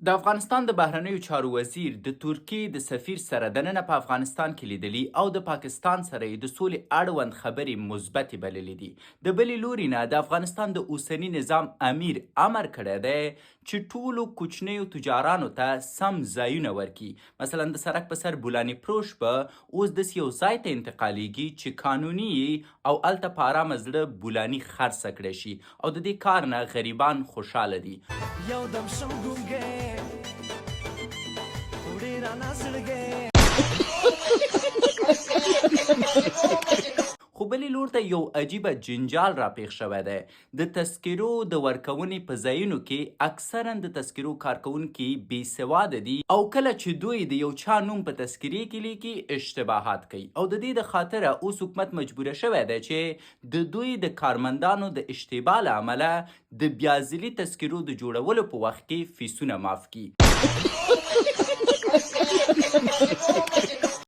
د افغانستان د بهرنیو چارو وزیر د ترکیې د سفیر سره دننه په افغانستان کې لیدلي او د پاکستان سره یې د سولې اړوند خبرې مثبتې بللې دي. د بلې لوري نه د افغانستان د اوسني نظام امیر امر کړی دی چې ټولو کوچنیو تجارانو ته سم ځایونه ورکړي. مثلا د سړک په سر بولاني فروش به اوس داسې یو ځای ته انتقالیږي چې قانوني او هلته په ارامه زړه بولاني خرڅه کړی شي او د دې کار نه غریبان خوشحاله دي. یودم شم ګونګی وړې رانه زړګی. خو بلې لور ته یو عجیبه جنجال راپېښ شوی دی. د تذکرو د ورکونې په ځایونو کې اکثرا د تذکرو کارکوونکي بې سواده دي او کله چې دوی د یو چا نوم په تذکرې کې لیکي اشتباهات کوي او د دې د خاطره اوس حکومت مجبوره شوی دی چې د دوی د کارمندانو د اشتباه له امله د بیازلي تذکرو د جوړولو په وخت کې فیسونه معاف کړي.